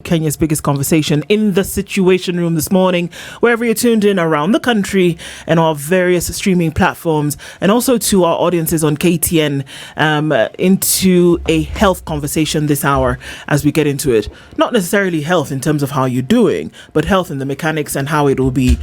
Kenya's biggest conversation in the Situation Room this morning, wherever you're tuned in around the country and our various streaming platforms, and also to our audiences on KTN, into a health conversation this hour as we get into it. Not necessarily health in terms of how you're doing, but health in the mechanics and how it will be,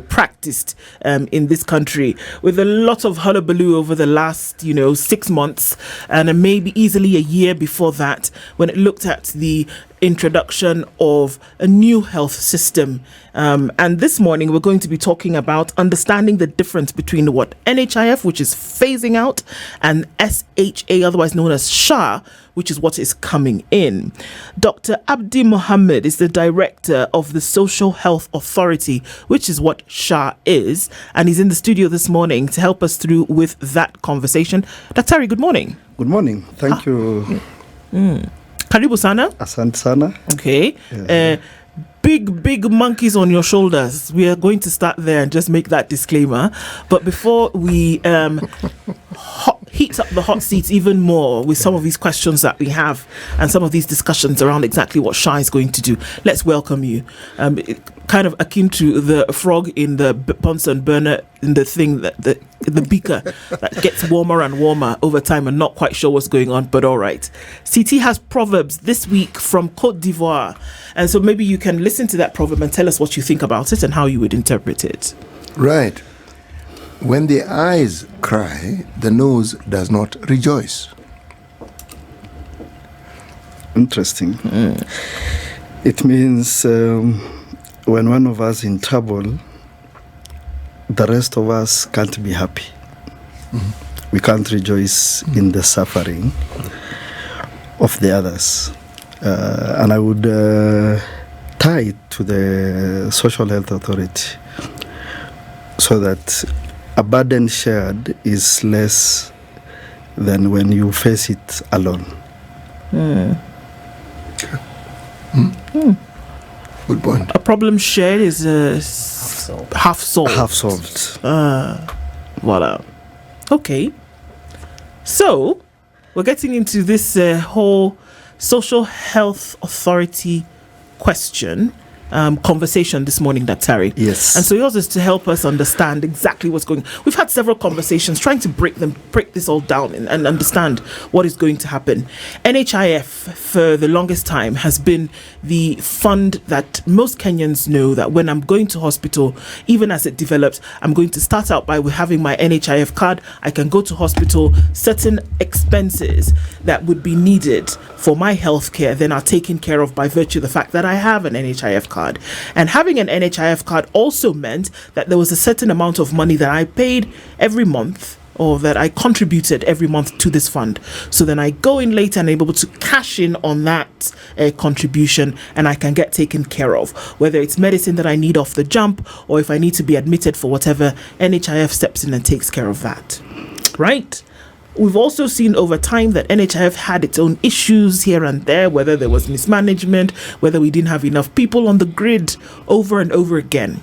practiced in this country, with a lot of hullabaloo over the last, 6 months, and maybe easily a year before that, when it looked at the introduction of a new health system. And this morning we're going to be talking about understanding the difference between what NHIF, which is phasing out, and SHA, otherwise known as SHA, which is what is coming in. Dr. Abdi Mohamed is the director of the Social Health Authority, which is what SHA is, and he's in the studio this morning to help us through with that conversation. Dr. good morning. Good morning. Thank you. Karibu sana. Asante sana. Okay. Yeah. Big monkeys on your shoulders. We are going to start there and just make that disclaimer. But before we heat up the hot seats even more with some of these questions that we have and some of these discussions around exactly what SHA is going to do, let's welcome you. Kind of akin to the frog in the Bunsen burner, in the thing that the beaker that gets warmer and warmer over time and not quite sure what's going on, but all right. CT has proverbs this week from Côte d'Ivoire, and so maybe you can listen to that proverb and tell us what you think about it and how you would interpret it. Right. When the eyes cry, the nose does not rejoice. Interesting. It means when one of us in trouble, the rest of us can't be happy. We can't rejoice in the suffering of the others. And I would tie it to the Social Health Authority, so that a burden shared is less than when you face it alone. Good point. A problem shared is half solved. Half solved. Voila. Okay. So, we're getting into this whole Social Health Authority question. Conversation this morning, Daktari. Yes. And so yours is to help us understand exactly what's going on. We've had several conversations trying to break this all down and understand what is going to happen. NHIF, for the longest time, has been the fund that most Kenyans know that when I'm going to hospital, even as it develops, I'm going to start out by having my NHIF card. I can go to hospital. Certain expenses that would be needed for my healthcare then are taken care of by virtue of the fact that I have an NHIF card. And having an NHIF card also meant that there was a certain amount of money that I paid every month, or that I contributed every month to this fund. So then I go in later and I'm able to cash in on that contribution, and I can get taken care of, whether it's medicine that I need off the jump, or if I need to be admitted for whatever, NHIF steps in and takes care of that. Right? We've also seen over time that NHIF had its own issues here and there, whether there was mismanagement, whether we didn't have enough people on the grid, over and over again.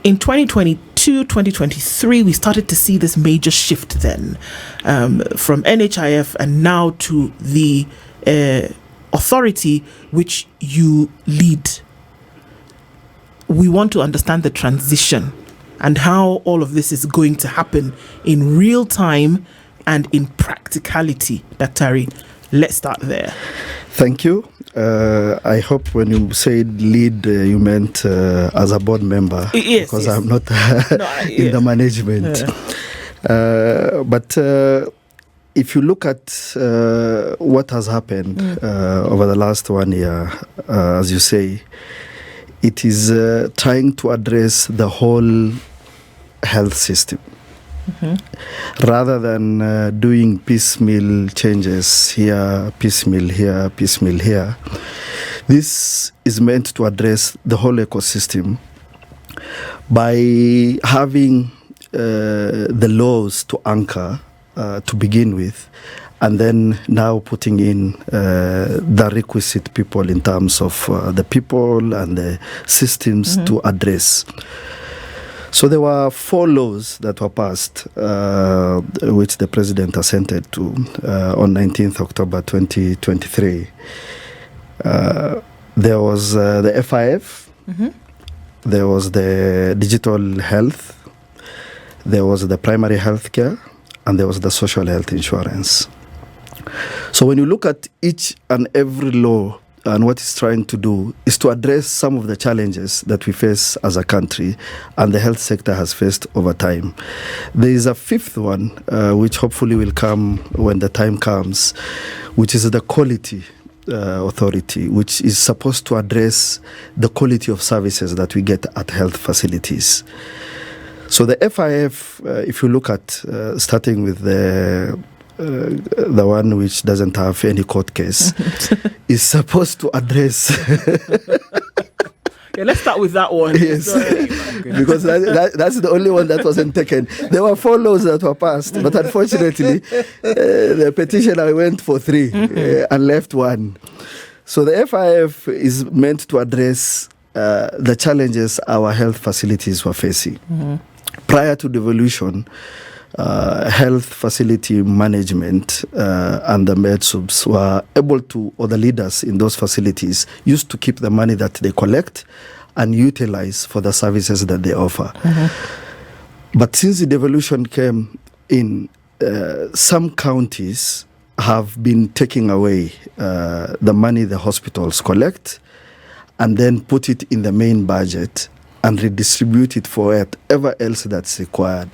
In 2022, 2023, we started to see this major shift then, from NHIF and now to the authority which you lead. We want to understand the transition and how all of this is going to happen in real time and in practicality. Daktari, let's start there. Thank you. I hope when you said lead, you meant as a board member. Yes, because yes. I'm not in the management. But if you look at what has happened over the last 1 year, as you say, it is trying to address the whole health system. Rather than doing piecemeal changes here, piecemeal here, this is meant to address the whole ecosystem by having the laws to anchor to begin with, and then now putting in the requisite people in terms of the people and the systems to address. So there were 4 laws that were passed, which the president assented to on 19th October 2023. There was the FIF, there was the digital health, there was the primary health care, and there was the social health insurance. So when you look at each and every law and what it's trying to do is to address some of the challenges that we face as a country and the health sector has faced over time. There is a fifth one, which hopefully will come when the time comes, which is the quality authority, which is supposed to address the quality of services that we get at health facilities. So the FIF, if you look at starting with the one which doesn't have any court case, is supposed to address. Yeah, let's start with that one. Yes, because that's the only one that wasn't taken. There were 4 laws that were passed, but unfortunately, the petitioner went for 3 and left 1. So the FIF is meant to address the challenges our health facilities were facing. Prior to devolution, health facility management and the MedSubs were able to, or the leaders in those facilities, used to keep the money that they collect and utilize for the services that they offer. But since the devolution came in, some counties have been taking away the money the hospitals collect and then put it in the main budget and redistribute it for whatever else that's required,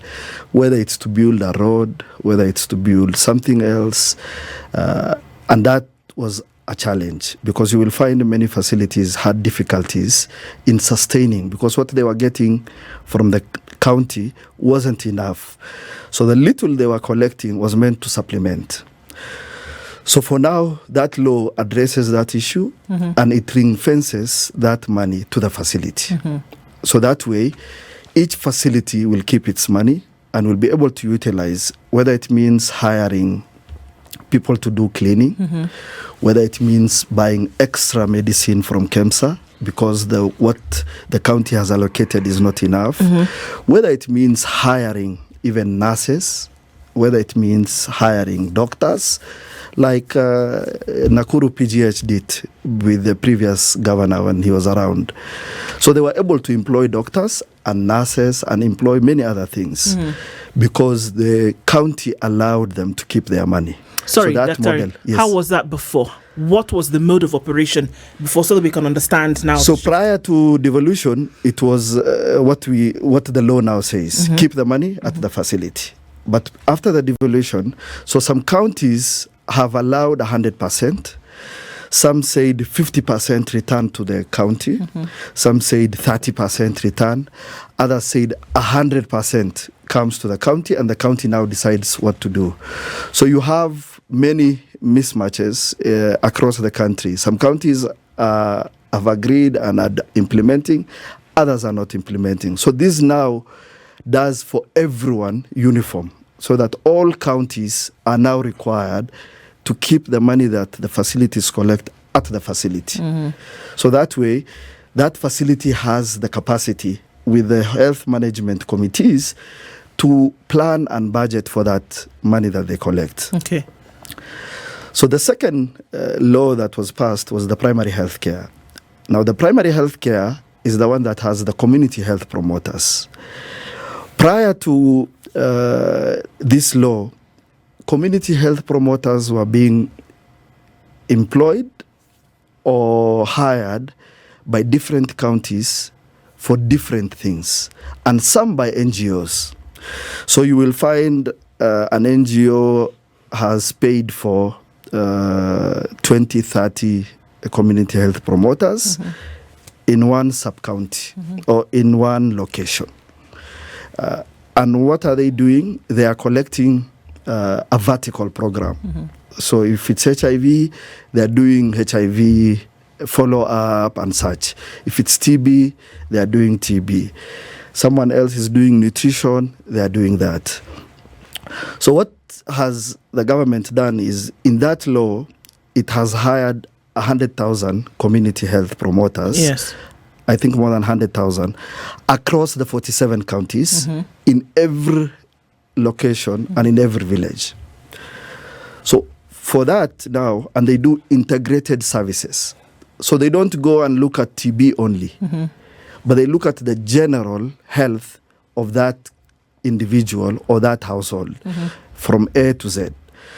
whether it's to build a road, whether it's to build something else. And that was a challenge because you will find many facilities had difficulties in sustaining because what they were getting from the county wasn't enough. So the little they were collecting was meant to supplement. So for now, that law addresses that issue and it ring-fences that money to the facility. So that way, each facility will keep its money and will be able to utilize, whether it means hiring people to do cleaning, whether it means buying extra medicine from KEMSA because what the county has allocated is not enough, whether it means hiring even nurses, whether it means hiring doctors, like Nakuru PGH did with the previous governor when he was around. So they were able to employ doctors and nurses and employ many other things because the county allowed them to keep their money. Sorry, so that model, yes. How was that before? What was the mode of operation before so that we can understand now? So prior to devolution, it was what the law now says, keep the money at the facility. But after the devolution, so some counties have allowed 100%. Some said 50% return to the county. Some said 30% return. Others said 100% comes to the county and the county now decides what to do. So you have many mismatches across the country. Some counties have agreed and are implementing. Others are not implementing. So this now does for everyone uniform so that all counties are now required to keep the money that the facilities collect at the facility. So that way, that facility has the capacity with the health management committees to plan and budget for that money that they collect. Okay. So the second law that was passed was the primary health care. Now, the primary health care is the one that has the community health promoters. Prior to this law, community health promoters were being employed or hired by different counties for different things, and some by NGOs. So you will find an NGO has paid for 20, 30 community health promoters in one sub-county or in one location. And what are they doing? They are collecting a vertical program. So if it's HIV, they're doing HIV follow-up and such. If it's TB, they're doing TB. Someone else is doing nutrition, they're doing that. So what has the government done is, in that law, it has hired 100,000 community health promoters. Yes. I think more than 100,000 across the 47 counties in every location and in every village. So for that now, and they do integrated services. So they don't go and look at TB only, but they look at the general health of that individual or that household from A to Z.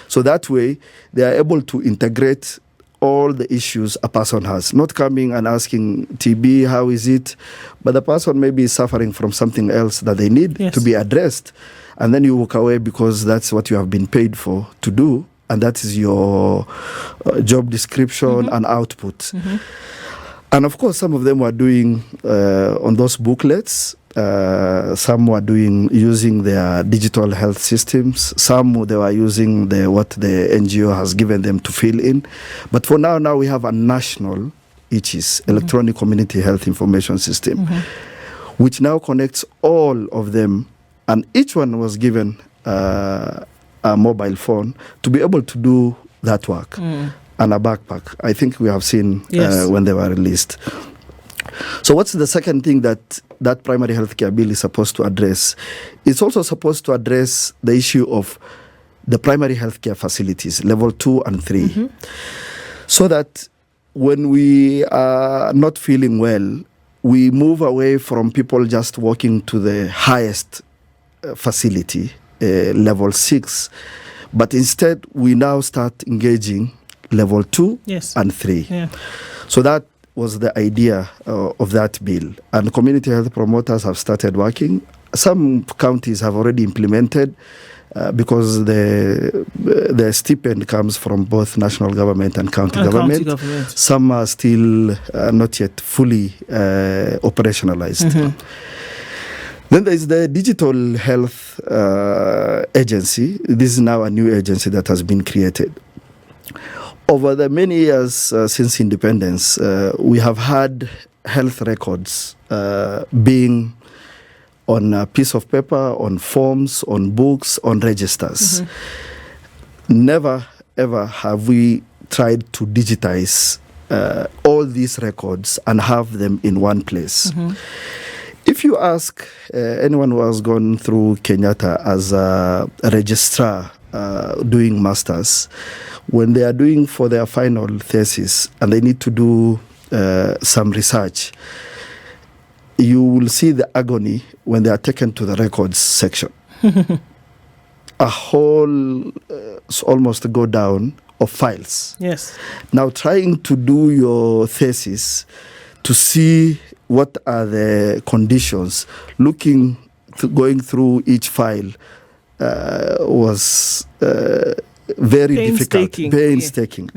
So that way, they are able to integrate all the issues a person has, not coming and asking TB, how is it? But the person may be suffering from something else that they need to be addressed. And then you walk away because that's what you have been paid for to do. And that is your job description and output. And of course, some of them were doing on those booklets. Some were using their digital health systems. Some they were using what the NGO has given them to fill in. But for now we have a national ECHIS, Electronic Community Health Information System, which now connects all of them. And each one was given a mobile phone to be able to do that work. And a backpack. I think we have seen when they were released. So what's the second thing that primary healthcare bill is supposed to address? It's also supposed to address the issue of the primary healthcare facilities, level 2 and 3. So that when we are not feeling well, we move away from people just walking to the highest facility, level 6. But instead, we now start engaging level 2 and 3. So that was the idea of that bill. And community health promoters have started working. Some counties have already implemented because the stipend comes from both national government and county government. Some are still not yet fully operationalized. Then there is the Digital Health Agency. This is now a new agency that has been created. Over the many years since independence, we have had health records being on a piece of paper, on forms, on books, on registers. Never, ever have we tried to digitize all these records and have them in one place. If you ask anyone who has gone through Kenyatta as a registrar doing masters, when they are doing for their final thesis and they need to do some research, you will see the agony when they are taken to the records section. A whole almost go down of files. Now trying to do your thesis to see what are the conditions, going through each file was very difficult, painstaking.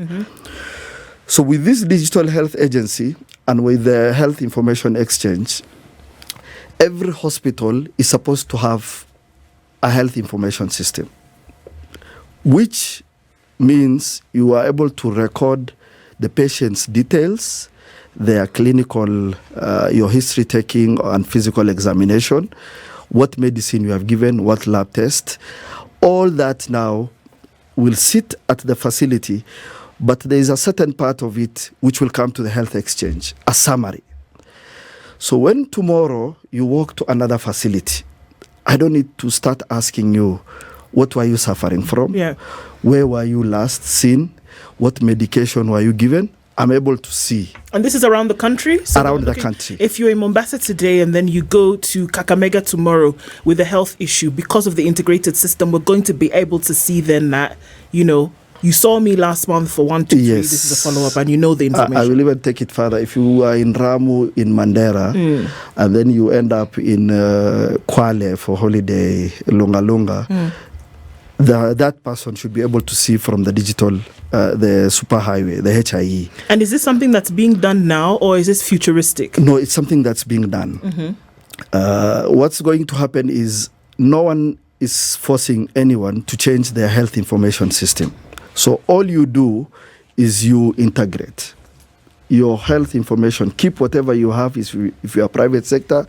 So with this digital health agency and with the health information exchange, every hospital is supposed to have a health information system, which means you are able to record the patient's details, their clinical, your history taking and physical examination, what medicine you have given, what lab test. All that now will sit at the facility, but there is a certain part of it which will come to the health exchange, a summary. So when tomorrow you walk to another facility, I don't need to start asking you, what were you suffering from? Where were you last seen? What medication were you given? I'm able to see. And this is around the country? So around the country. If you're in Mombasa today and then you go to Kakamega tomorrow with a health issue, because of the integrated system, we're going to be able to see then that, you saw me last month for 1, 2, 3, this is a follow-up, and you know the information. I will even take it further. If you are in Ramu, in Mandera, and then you end up in Kwale for holiday, Lunga Lunga, that person should be able to see from the digital, the superhighway, the HIE. And is this something that's being done now, or is this futuristic? No, it's something that's being done. What's going to happen is no one is forcing anyone to change their health information system. So all you do is you integrate your health information. Keep whatever you have if you are private sector.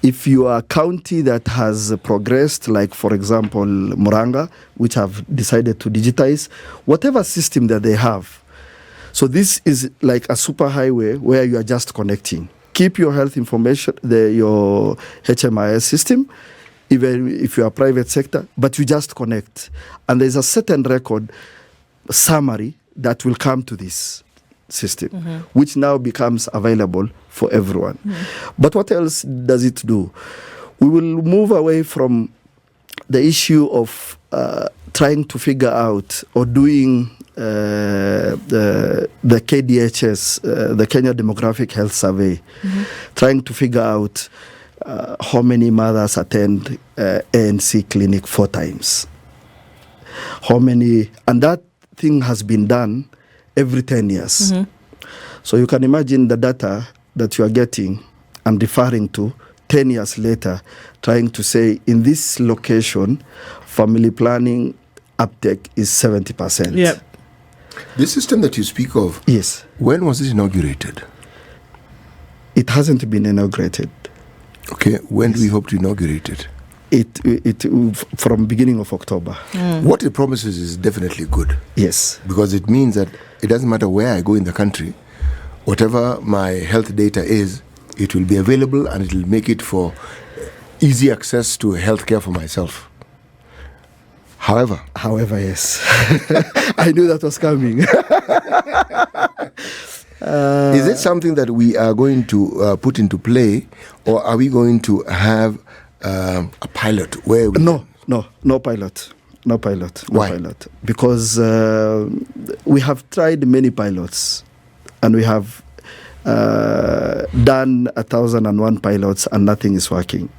If you are a county that has progressed, like for example Muranga, which have decided to digitize, whatever system that they have. So this is like a superhighway where you are just connecting. Keep your health information, your HMIS system, even if you are private sector, but you just connect. And there's a certain record summary that will come to this. system, which now becomes available for everyone. But what else does it do? We will move away from the issue of trying to figure out or doing the KDHS, the Kenya Demographic Health Survey, trying to figure out how many mothers attend ANC clinic 4 times. How many, and that thing has been done every 10 years. So you can imagine the data that you are getting and referring to 10 years later, trying to say in this location, family planning uptake is 70%. Yeah. The system that you speak of, Yes. when was it inaugurated? It hasn't been inaugurated. Okay, when do we hope to inaugurate it? It from beginning of October. What it promises is definitely good. Yes. Because it means that it doesn't matter where I go in the country, whatever my health data is, it will be available and it will make it for easy access to healthcare for myself. However, yes. I knew that was coming. Is it something that we are going to put into play, or are we going to have a pilot where we... No pilot. Why? Pilot. Because we have tried many pilots and we have done 1,001 pilots and nothing is working.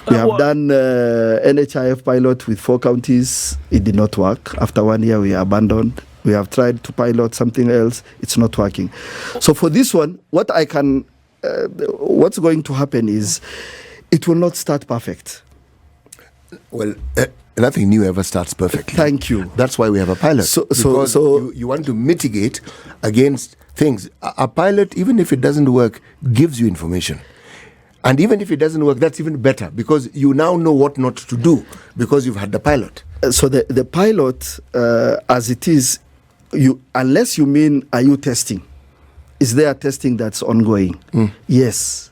We have done NHIF pilot with 4 counties. It did not work. After 1 year, we abandoned. We have tried to pilot something else. It's not working. So for this one, what's going to happen is it will not start perfect. Well, nothing new ever starts perfectly. Thank you. That's why we have a pilot. So you want to mitigate against things. A pilot, even if it doesn't work, gives you information. And even if it doesn't work, that's even better, because you now know what not to do because you've had the pilot. So the pilot, as it is, unless you mean, are you testing? Is there a testing that's ongoing? Yes.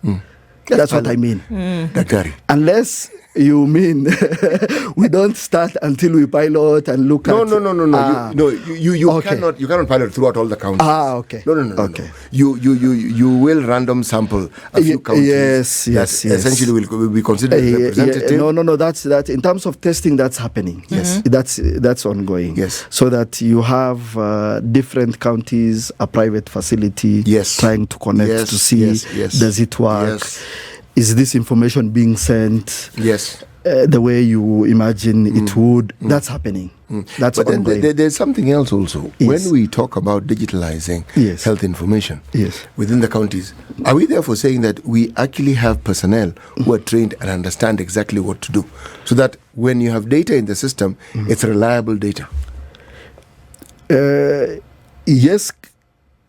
That's what I mean. Daktari. Unless you mean we don't start until we pilot and look No. at... You Okay. cannot pilot throughout all the counties. Okay. No. Okay. You will random sample a few counties. Yes. Essentially will be considered representative. No. That's in terms of testing. That's happening. Yes. That's ongoing. Yes. So that you have different counties, a private facility. Yes. Trying to connect to see does it work. Yes. Is this information being sent? Yes. The way you imagine it would. That's happening. That's but ongoing. then there's something else also. Yes. When we talk about digitalizing health information within the counties, are we therefore saying that we actually have personnel who are trained and understand exactly what to do, so that when you have data in the system, it's reliable data? Yes,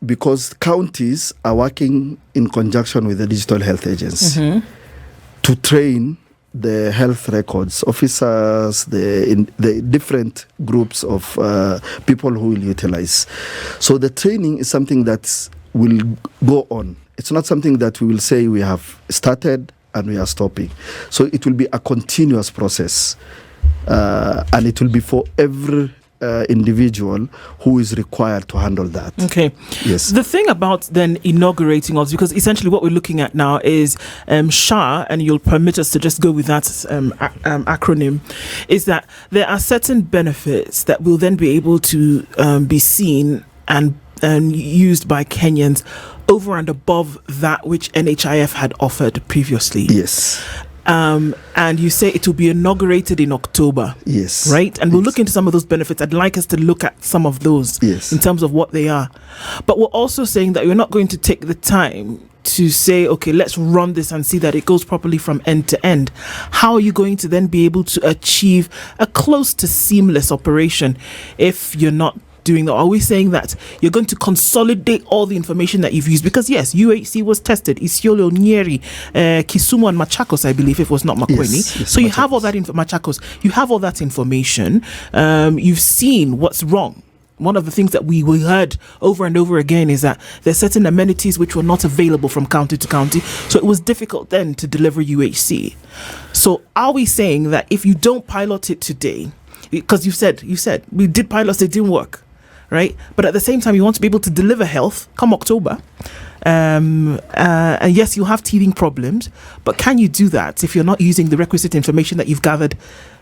because counties are working in conjunction with the digital health agents to train the health records officers, the different groups of people who will utilize. So the training is something that will go on. It's not something that we will say we have started and we are stopping. So it will be a continuous process, and it will be for every individual who is required to handle that. Okay. Yes. The thing about then inaugurating us, because essentially what we're looking at now is SHA, and you'll permit us to just go with that acronym, is that there are certain benefits that will then be able to be seen and used by Kenyans over and above that which NHIF had offered previously. Yes. And you say it will be inaugurated in October. Yes. Right? And we'll look into some of those benefits. I'd like us to look at some of those in terms of what they are. But we're also saying that you're not going to take the time to say, okay, let's run this and see that it goes properly from end to end. How are you going to then be able to achieve a close to seamless operation if you're not doing that? Are we saying that you're going to consolidate all the information that you've used? Because yes, UHC was tested, Isiolo, Nyeri, Kisumu and Machakos, I believe, if it was not Makueni. Yes, so you have all that Machakos, you have all that information. You've seen what's wrong. One of the things that we heard over and over again is that there's certain amenities which were not available from county to county. So it was difficult then to deliver UHC. So are we saying that if you don't pilot it today, because you said we did pilots, they didn't work. right? But at the same time, you want to be able to deliver health come October. And yes, you'll have teething problems, but can you do that if you're not using the requisite information that you've gathered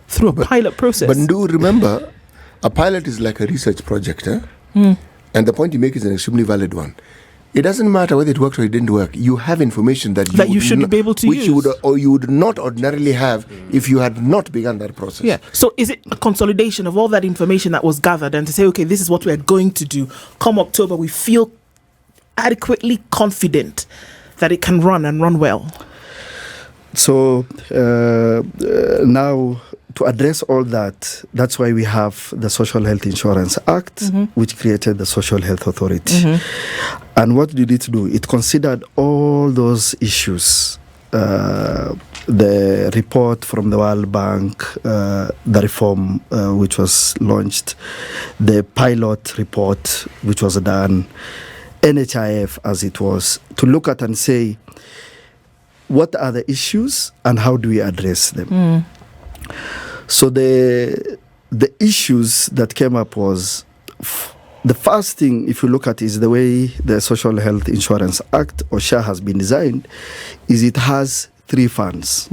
through a pilot process? But do remember, a pilot is like a research project, and the point you make is an extremely valid one. It doesn't matter whether it worked or it didn't work. You have information that you should be able to use, you would not ordinarily have if you had not begun that process. Yeah. So is it a consolidation of all that information that was gathered and to say, okay, this is what we're going to do. Come October, we feel adequately confident that it can run and run well? So now, to address all that, that's why we have the Social Health Insurance Act, which created the Social Health Authority. And what did it do? It considered all those issues. The report from the World Bank, the reform which was launched, the pilot report which was done, NHIF as it was, to look at and say, what are the issues and how do we address them? So the issues that came up was, the first thing, if you look at, is the way the Social Health Insurance Act, or SHA, has been designed, is it has 3 funds.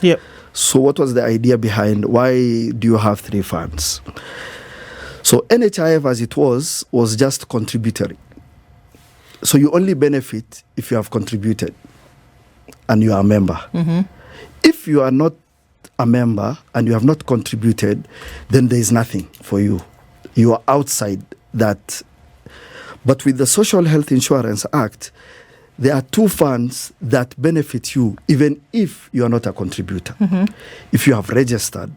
Yep. So what was the idea behind why do you have 3 funds? So NHIF as it was just contributory. So you only benefit if you have contributed and you are a member. If you are not a member and you have not contributed, then there is nothing for you. You are outside that. But with the Social Health Insurance Act, there are 2 funds that benefit you even if you are not a contributor. If you have registered,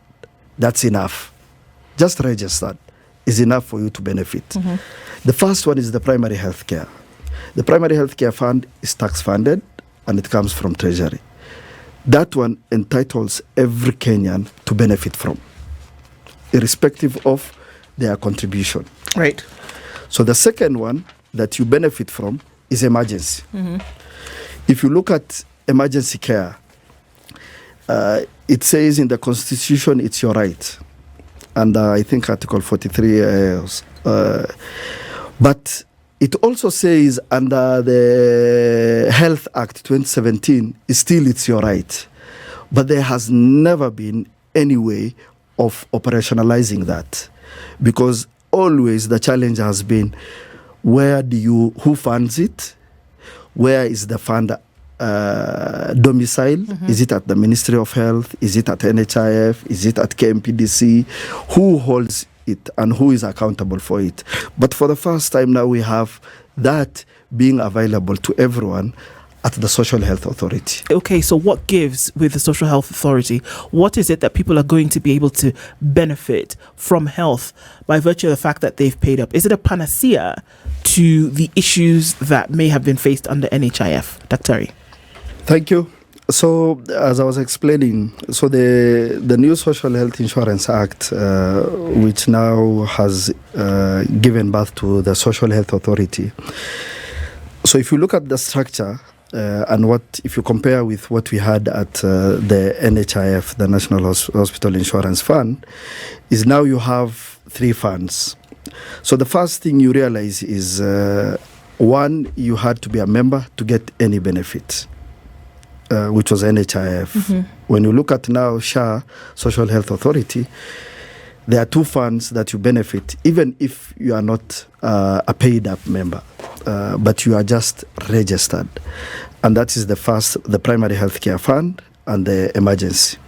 that's enough. Just registered is enough for you to benefit. The first one is the primary health care. The primary health care fund is tax funded and it comes from Treasury. That one entitles every Kenyan to benefit from, irrespective of their contribution. Right. So the second one that you benefit from is emergency. If you look at emergency care, it says in the Constitution it's your right. And I think Article 43, but it also says under the Health Act 2017, it's your right. But there has never been any way of operationalizing that. Because always the challenge has been, who funds it? Where is the fund domicile? Is it at the Ministry of Health? Is it at NHIF? Is it at KMPDC? Who holds it and who is accountable for it? But for the first time now, we have that being available to everyone at the Social Health Authority. Okay, so what gives with the Social Health Authority? What is it that people are going to be able to benefit from health by virtue of the fact that they've paid up? Is it a panacea to the issues that may have been faced under NHIF? Dr. Thank you. So, as I was explaining, so the new Social Health Insurance Act, which now has given birth to the Social Health Authority. So, if you look at the structure and if you compare with what we had at the NHIF, the National Hospital Insurance Fund, is now you have 3 funds. So, the first thing you realize is, one, you had to be a member to get any benefit. Which was NHIF. When you look at now SHA, Social Health Authority, there are 2 funds that you benefit, even if you are not a paid-up member, but you are just registered. And that is the primary health care fund and the emergency.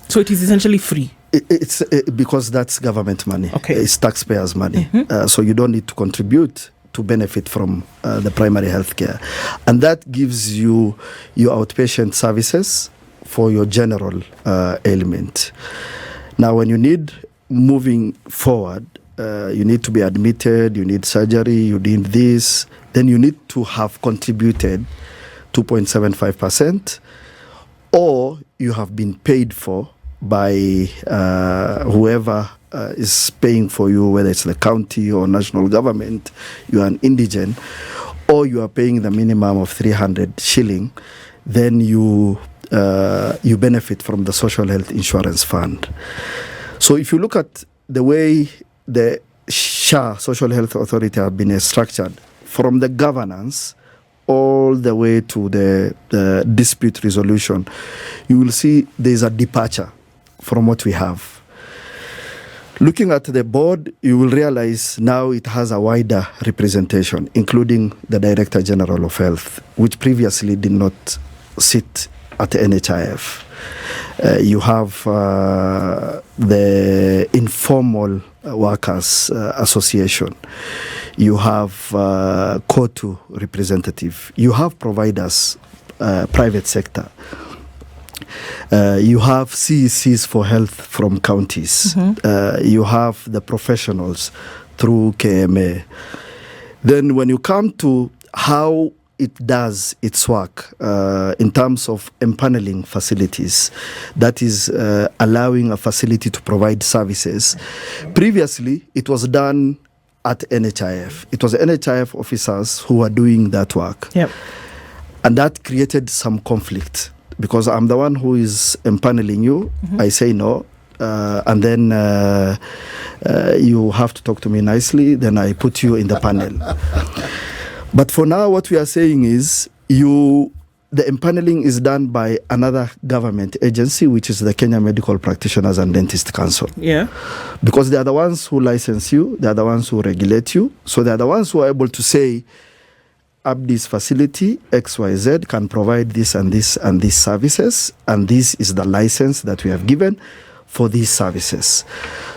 So it is essentially free? It's because that's government money. Okay. It's taxpayers' money. So you don't need to contribute to benefit from the primary health care. And that gives you your outpatient services for your general ailment. Now, when you need moving forward, you need to be admitted, you need surgery, you need this, then you need to have contributed 2.75%, or you have been paid for by whoever is paying for you, whether it's the county or national government, you are an indigent, or you are paying the minimum of 300 shilling, then you benefit from the Social Health Insurance Fund. So if you look at the way the SHA, Social Health Authority, have been structured from the governance all the way to the dispute resolution, you will see there's a departure from what we have. Looking at the board, you will realize now it has a wider representation, including the Director General of Health, which previously did not sit at the NHIF. You have the Informal Workers Association. You have COTU representative. You have providers, private sector. You have CECs for health from counties. You have the professionals through KMA. Then when you come to how it does its work in terms of empaneling facilities, that is allowing a facility to provide services. Previously, it was done at NHIF. It was NHIF officers who were doing that work. Yep. And that created some conflict because I'm the one who is empaneling you. I say no. And then you have to talk to me nicely. Then I put you in the panel. But for now, what we are saying is the empaneling is done by another government agency, which is the Kenya Medical Practitioners and Dentist Council. Yeah. Because they are the ones who license you, they are the ones who regulate you. So they are the ones who are able to say, Abdi's facility, XYZ, can provide this and this and these services, and this is the license that we have given for these services.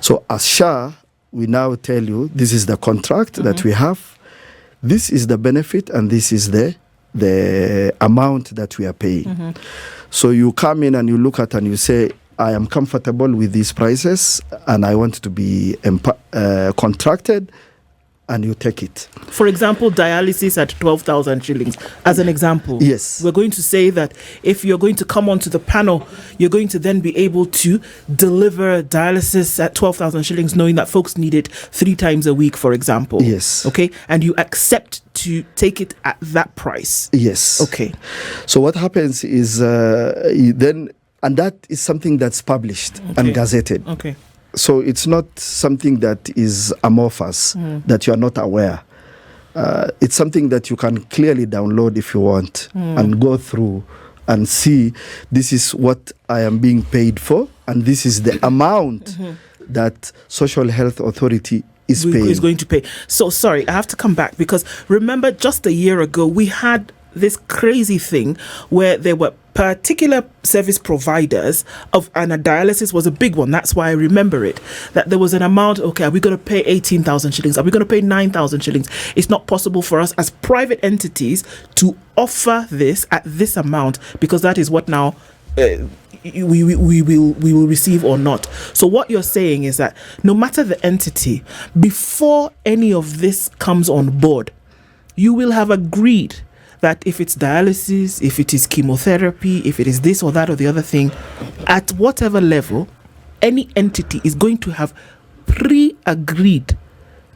So as SHA, we now tell you, this is the contract that we have, this is the benefit, and this is the amount that we are paying. So you come in and you look at and you say, I am comfortable with these prices and I want to be contracted, and you take it. For example, dialysis at 12,000 shillings, as an example. Yes. We're going to say that if you're going to come onto the panel, you're going to then be able to deliver dialysis at 12,000 shillings, knowing that folks need it 3 times a week, for example. Yes. Okay. And you accept to take it at that price. Yes. Okay. So what happens is then, and that is something that's published and gazetted. Okay. So it's not something that is amorphous, that you are not aware. It's something that you can clearly download if you want and go through and see this is what I am being paid for and this is the amount that Social Health Authority is paying. Is going to pay. So sorry, I have to come back because remember just a year ago we had this crazy thing where there were particular service providers and a dialysis was a big one. That's why I remember it. That there was an amount, okay, are we going to pay 18,000 shillings? Are we going to pay 9,000 shillings? It's not possible for us as private entities to offer this at this amount because that is what now we will receive or not. So what you're saying is that no matter the entity, before any of this comes on board, you will have agreed that if it's dialysis, if it is chemotherapy, if it is this or that or the other thing, at whatever level, any entity is going to have pre-agreed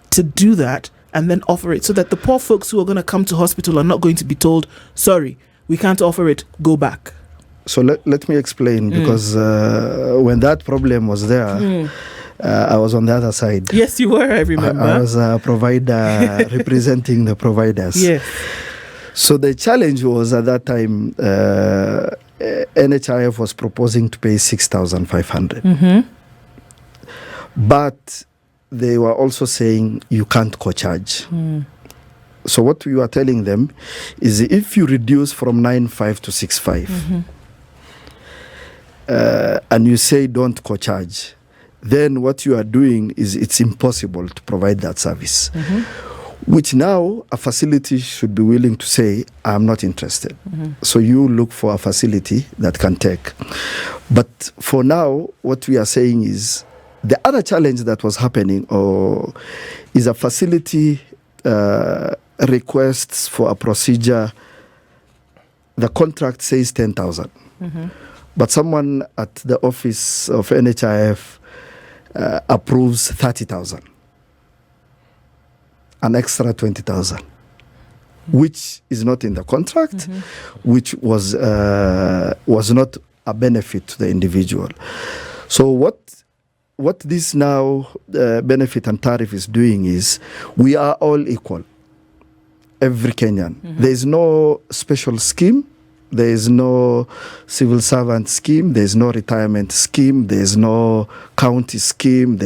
to do that and then offer it so that the poor folks who are going to come to hospital are not going to be told, sorry, we can't offer it, go back. So let me explain because when that problem was there, I was on the other side. Yes, you were, I remember. I was a provider representing the providers. Yes. So the challenge was at that time, NHIF was proposing to pay 6,500. But they were also saying you can't co-charge. So what we were telling them is if you reduce from 9.5 to 6.5 and you say don't co-charge, then what you are doing is it's impossible to provide that service. Which now a facility should be willing to say, I'm not interested. So you look for a facility that can take. But for now, what we are saying is the other challenge that was happening is a facility requests for a procedure. The contract says 10,000. But someone at the office of NHIF approves 30,000. An extra 20,000, which is not in the contract, which was not a benefit to the individual. So what what this now benefit and tariff is doing is we are all equal. Every Kenyan. There is no special scheme. There is no civil servant scheme. There is no retirement scheme. There is no county scheme.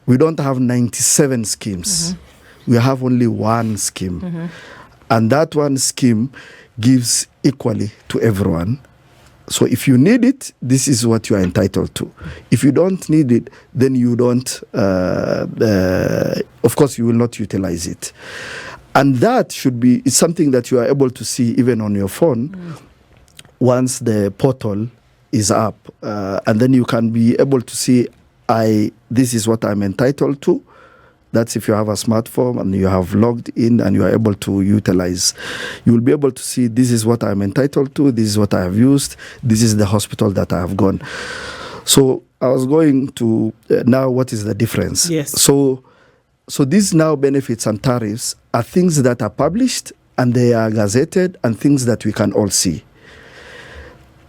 We don't have 97 schemes. We have only one scheme. And that one scheme gives equally to everyone. So if you need it, this is what you are entitled to. If you don't need it, then you don't, of course, you will not utilize it. And that is something that you are able to see even on your phone once the portal is up. And then you can be able to see, this is what I'm entitled to. That's if you have a smartphone and you have logged in and you are able to utilize. You will be able to see, this is what I'm entitled to, this is what I have used, this is the hospital that I have gone. So I was going to, now what is the difference? Yes. So these now benefits and tariffs are things that are published and they are gazetted and things that we can all see.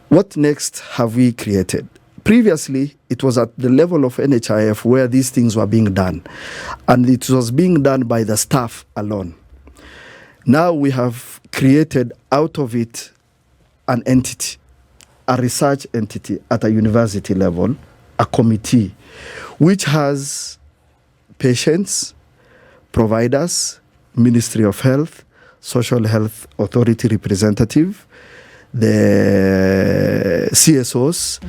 What next have we created? Previously, it was at the level of NHIF where these things were being done, and it was being done by the staff alone. Now we have created out of it an entity, a research entity at a university level, a committee, which has patients, providers, Ministry of Health, Social Health Authority representative, the CSOs,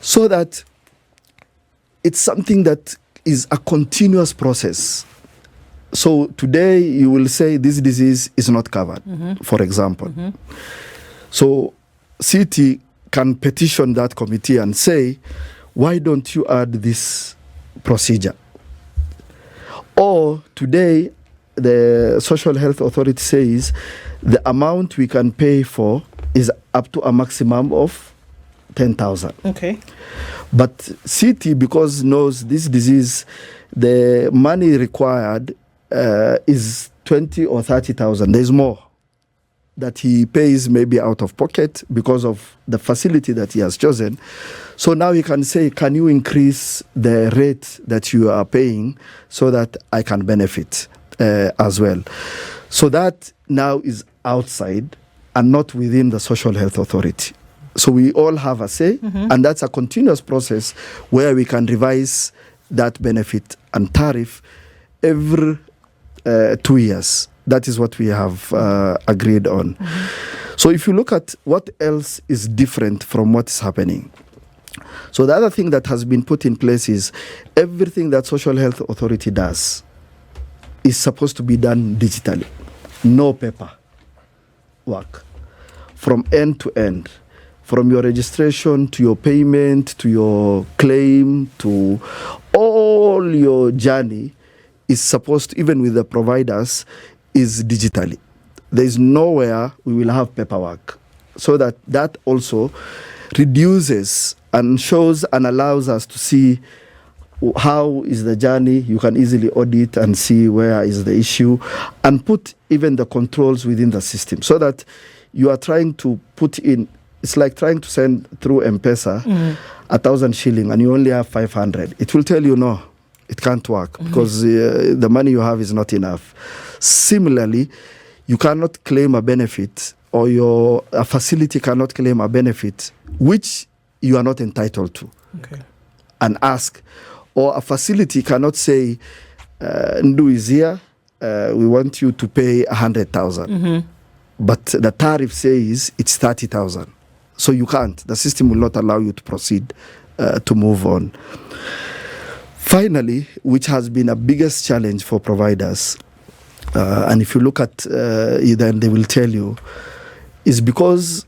so that it's something that is a continuous process. So today you will say this disease is not covered, for example. So CT can petition that committee and say, why don't you add this procedure? Or today, the Social Health Authority says the amount we can pay for is up to a maximum of 10,000. Okay. But CT, because knows this disease, the money required is 20 or 30,000. There's more that he pays maybe out of pocket because of the facility that he has chosen. So now he can say, can you increase the rate that you are paying so that I can benefit as well? So that now is outside and not within the Social Health Authority. So we all have a say, and that's a continuous process where we can revise that benefit and tariff every 2 years. That is what we have agreed on. So if you look at what else is different from what is happening. So the other thing that has been put in place is everything that Social Health Authority does is supposed to be done digitally. No paper work. From end to end. From your registration to your payment to your claim to all your journey is supposed to, even with the providers, is digitally. There is nowhere we will have paperwork. So that also reduces and shows and allows us to see how is the journey. You can easily audit and see where is the issue and put even the controls within the system so that you are trying to put in. It's like trying to send through M-Pesa 1,000 shilling and you only have 500. It will tell you no, it can't work because the money you have is not enough. Similarly, you cannot claim a benefit or a facility cannot claim a benefit which you are not entitled to and ask. Or a facility cannot say, Ndu is here, we want you to pay 100,000. But the tariff says it's 30,000. So you can't. The system will not allow you to proceed to move on. Finally, which has been a biggest challenge for providers, and if you look at then they will tell you, is because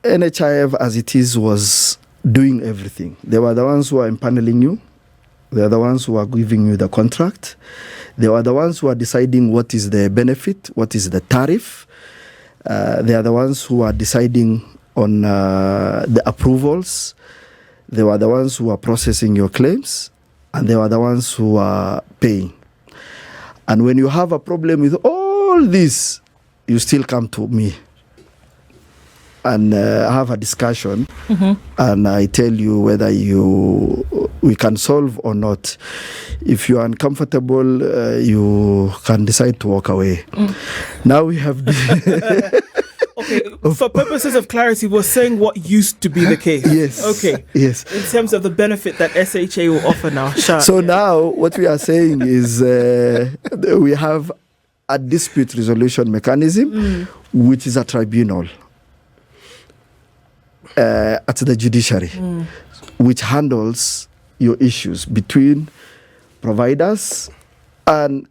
NHIF as it is was doing everything. They were the ones who are empaneling you. They are the ones who are giving you the contract. They are the ones who are deciding what is the benefit, what is the tariff. They are the ones who are deciding on the approvals. They were the ones who are processing your claims, and they were the ones who are paying. And when you have a problem with all this, you still come to me. and have a discussion, and I tell you whether we can solve or not. If you are uncomfortable, you can decide to walk away. Now we have Okay, for purposes of clarity, we're saying what used to be the case. Yes. Okay. Yes. In terms of the benefit that SHA will offer now. SHA. So now what we are saying is we have a dispute resolution mechanism, which is a tribunal at the judiciary, which handles your issues between providers and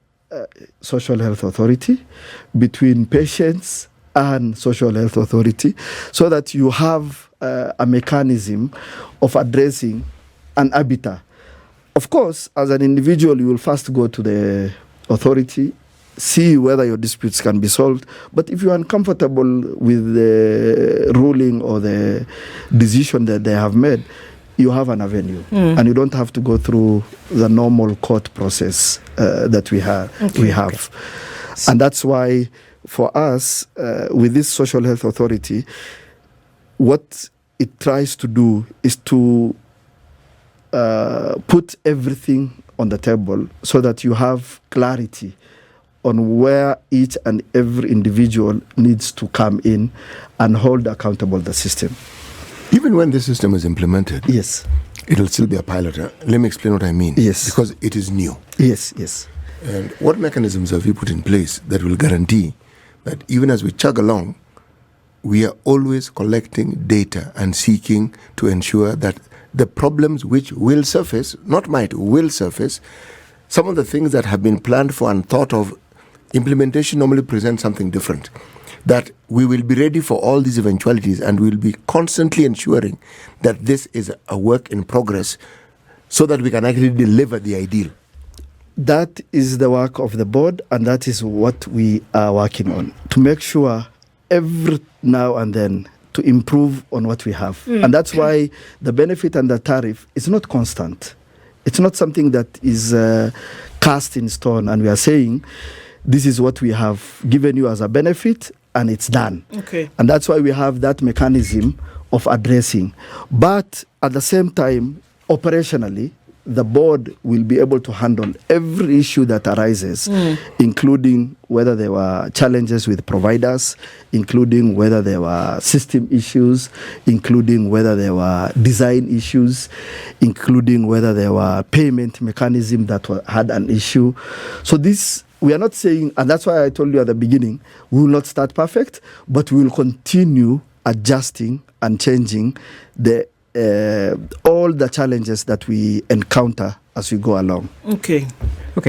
social health authority, between patients and social health authority, so that you have a mechanism of addressing an arbiter. Of course, as an individual, you will first go to the authority, see whether your disputes can be solved. But if you are uncomfortable with the ruling or the decision that they have made, you have an avenue, and you don't have to go through the normal court process that we have. And that's why, for us, with this social health authority, what it tries to do is to put everything on the table so that you have clarity on where each and every individual needs to come in and hold accountable the system. Even when the system is implemented, yes, it'll still be a pilot. Let me explain what I mean. Yes. Because it is new. Yes, yes. And what mechanisms have you put in place that will guarantee that even as we chug along, we are always collecting data and seeking to ensure that the problems which will surface, not might, will surface, some of the things that have been planned for and thought of, implementation normally presents something different. That we will be ready for all these eventualities, and we'll be constantly ensuring that this is a work in progress so that we can actually deliver the ideal. That is the work of the board, and that is what we are working on, to make sure every now and then to improve on what we have. And that's why the benefit and the tariff is not constant. It's not something that is cast in stone, and we are saying this is what we have given you as a benefit, and it's done. Okay. And that's why we have that mechanism of addressing. But at the same time, operationally, the board will be able to handle every issue that arises, including whether there were challenges with providers, including whether there were system issues, including whether there were design issues, including whether there were payment mechanism that had an issue. So this, we are not saying, and that's why I told you at the beginning, we will not start perfect, but we will continue adjusting and changing all the challenges that we encounter as we go along. Okay,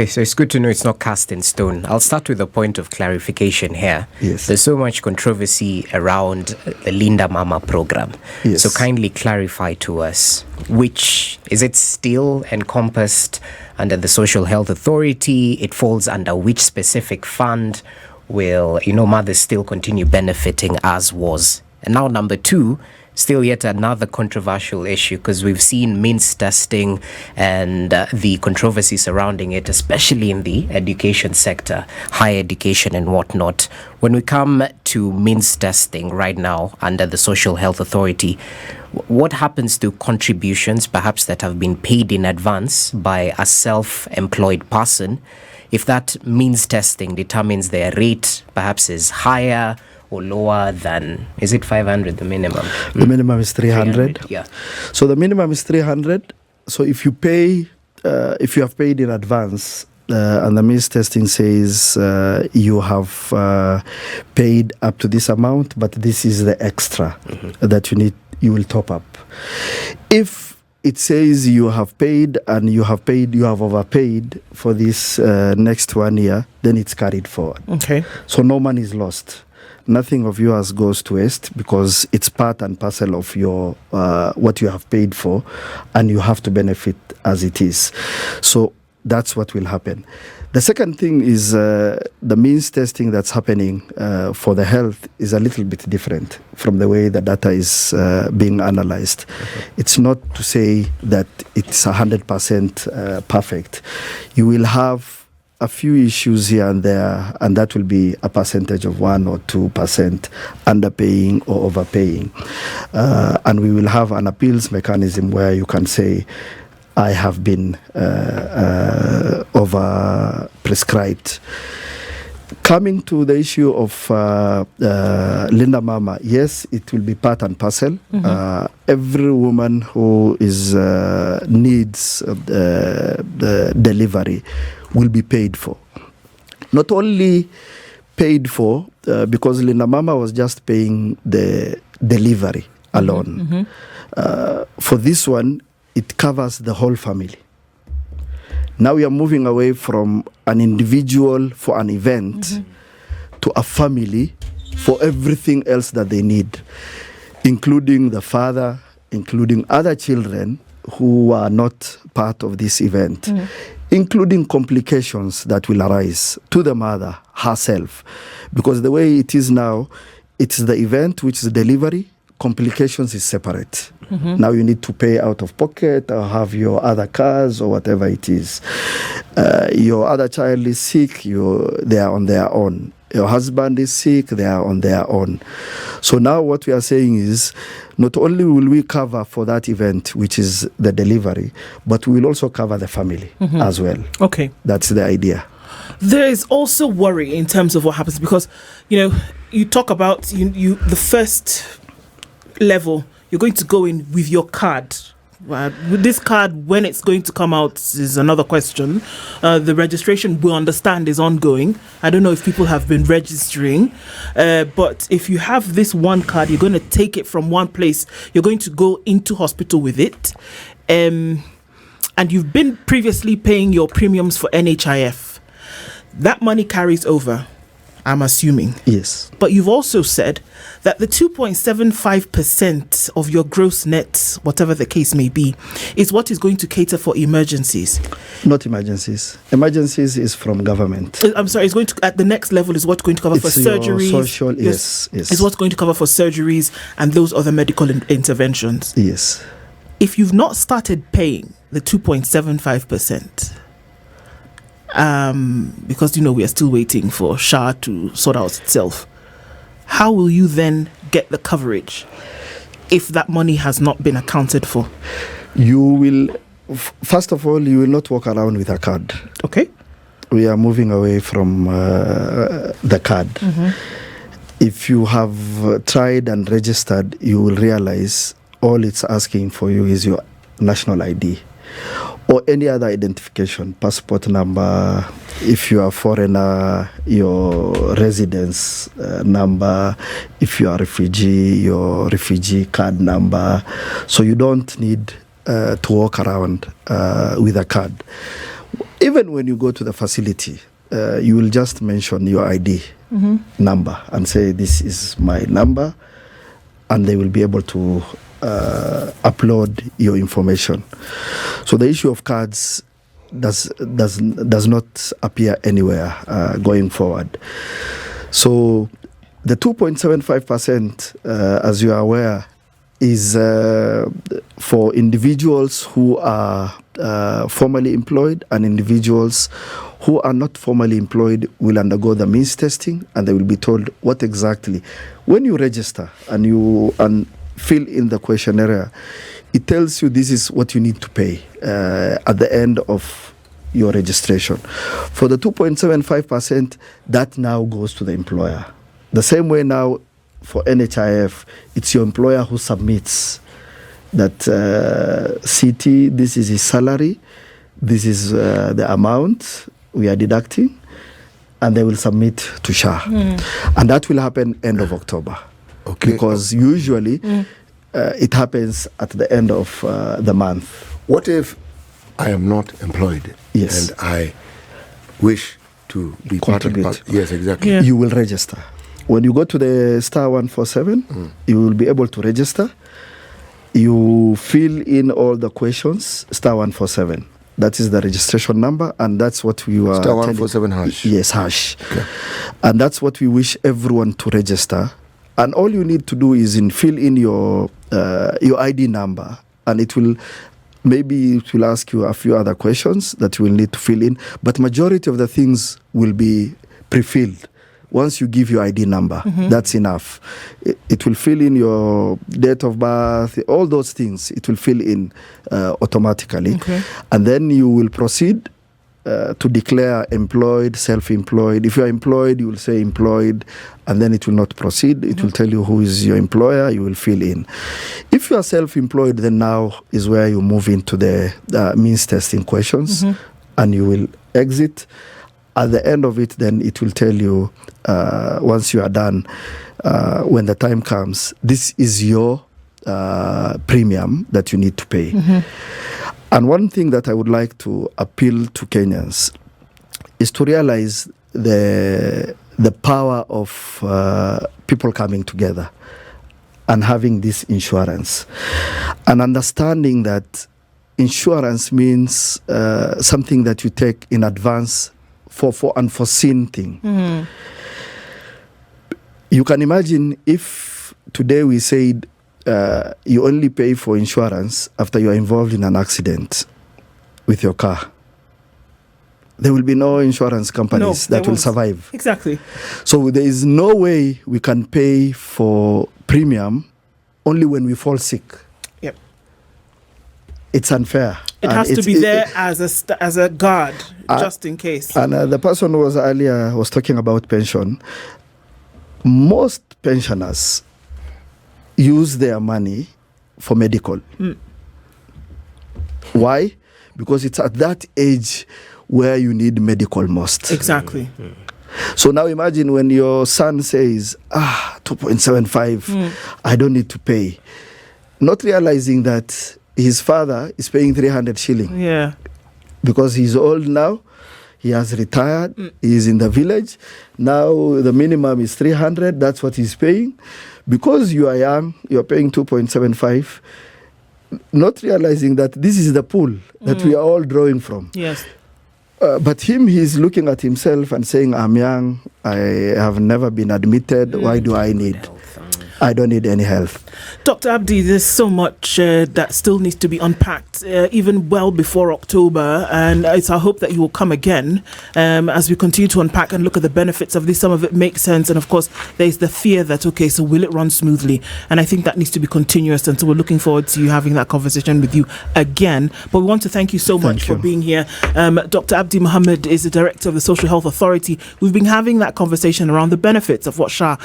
so it's good to know it's not cast in stone. I'll start with a point of clarification here. Yes. There's so much controversy around the Linda Mama program. Yes. So kindly clarify to us, is it still encompassed under the Social Health Authority? It falls under which specific fund? Will, mothers still continue benefiting as was? And now number two, still yet another controversial issue, because we've seen means testing and the controversy surrounding it, especially in the education sector, higher education and whatnot. When we come to means testing right now under the Social Health Authority, what happens to contributions perhaps that have been paid in advance by a self-employed person if that means testing determines their rate perhaps is higher or lower than, is it 500 the minimum? The minimum is 300. Yeah. So the minimum is 300. So if you pay, if you have paid in advance, and the means testing says you have paid up to this amount, but this is the extra that you will top up. If it says you have paid and you have overpaid for this next 1 year, then it's carried forward. Okay. So no money is lost. Nothing of yours goes to waste, because it's part and parcel of your what you have paid for, and you have to benefit as it is. So that's what will happen. The second thing is the means testing that's happening for the health is a little bit different from the way the data is being analyzed. It's not to say that it's 100% perfect. You will have a few issues here and there, and that will be a percentage of 1 or 2% underpaying or overpaying. And we will have an appeals mechanism where you can say, I have been over-prescribed. Coming to the issue of Linda Mama, yes, it will be part and parcel. Every woman who is needs the delivery will be paid for. Not only paid for, because Linda Mama was just paying the delivery alone. For this one, it covers the whole family. Now we are moving away from an individual for an event to a family for everything else that they need, including the father, including other children who are not part of this event, including complications that will arise to the mother herself. Because the way it is now, it's the event, which is delivery, complications is separate. Now you need to pay out of pocket or have your other cars or whatever it is. Your other child is sick, they are on their own. Your husband is sick, they are on their own. So now what we are saying is, not only will we cover for that event, which is the delivery, but we will also cover the family as well. Okay. That's the idea. There is also worry in terms of what happens, because, you talk about the first level, you're going to go in with your card. With this card, when it's going to come out is another question. The registration, we understand, is ongoing. I don't know if people have been registering, but if you have this one card, you're going to take it from one place. You're going to go into hospital with it. And you've been previously paying your premiums for NHIF. That money carries over, I'm assuming. Yes. But you've also said that the 2.75% of your gross net, whatever the case may be, is what is going to cater for emergencies. Not emergencies. Emergencies is from government. I'm sorry, it's going to, at the next level, is what's going to cover for surgeries. Social, yes. It's what's going to cover for surgeries and those other medical interventions. Yes. If you've not started paying the 2.75%, because we are still waiting for SHA to sort out itself, how will you then get the coverage if that money has not been accounted for? You will, first of all, you will not walk around with a card. Okay. We are moving away from the card. If you have tried and registered, you will realize all it's asking for you is your national ID or any other identification, passport number. If you are a foreigner, your residence number. If you are a refugee, your refugee card number. So you don't need to walk around with a card. Even when you go to the facility, you will just mention your ID number and say, this is my number, and they will be able to upload your information. So the issue of cards does not appear anywhere going forward. So the 2.75%, as you are aware, is for individuals who are formally employed, and individuals who are not formally employed will undergo the means testing, and they will be told what exactly. When you register and fill in the questionnaire, it tells you this is what you need to pay at the end of your registration. For the 2.75%, that now goes to the employer. The same way now for NHIF, it's your employer who submits that CT, this is his salary, this is the amount we are deducting, and they will submit to SHA. And that will happen end of October. Okay. Because usually it happens at the end of the month. What if I am not employed? Yes. And I wish to be Contribute. part of. Yes, exactly. Yeah. You will register. When you go to the star 147, you will be able to register. You fill in all the questions, star 147. That is the registration number, and that's what we were Star 147 hash. Yes, hash. Okay. And that's what we wish everyone to register. And all you need to do is fill in your ID number, and it will maybe it will ask you a few other questions that you will need to fill in, but majority of the things will be pre-filled. Once you give your ID number, that's enough. It will fill in your date of birth, all those things. It will fill in automatically. Okay. And then you will proceed to declare employed, self-employed. If you are employed, you will say employed, and then it will not proceed. It will tell you who is your employer. You will fill in. If you are self-employed, then now is where you move into the means testing questions, and you will exit. At the end of it, then it will tell you, once you are done, when the time comes, this is your premium that you need to pay. And one thing that I would like to appeal to Kenyans is to realize the power of people coming together and having this insurance, and understanding that insurance means something that you take in advance for unforeseen thing. You can imagine if today we said you only pay for insurance after you are involved in an accident with your car. There will be no insurance companies that will survive. Exactly. So there is no way we can pay for premium only when we fall sick. Yep. It's unfair. It has to be there as a guard, just in case. And the person who was earlier was talking about pension. Most pensioners use their money for medical. Why? Because it's at that age where you need medical most. Exactly. So now imagine when your son says, 2.75, I don't need to pay. Not realizing that his father is paying 300 shilling. Yeah. Because he's old now. He has retired. He is in the village. Now the minimum is 300. That's what he's paying. Because you are young, you're paying 2.75, not realizing that this is the pool that we are all drawing from. Yes. But he's looking at himself and saying, I'm young, I have never been admitted, why do I need? I don't need any health. Dr. Abdi, there's so much that still needs to be unpacked, even well before October, and it's our hope that you will come again as we continue to unpack and look at the benefits of this. Some of it makes sense, and of course, there's the fear that, okay, so will it run smoothly? And I think that needs to be continuous, and so we're looking forward to you having that conversation with you again. But we want to thank you so much for being here. Dr. Abdi Mohamed is the Director of the Social Health Authority. We've been having that conversation around the benefits of what SHA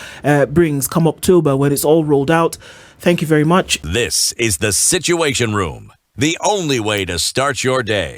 brings come October when it's all rolled out. Thank you very much. This is the Situation Room, the only way to start your day.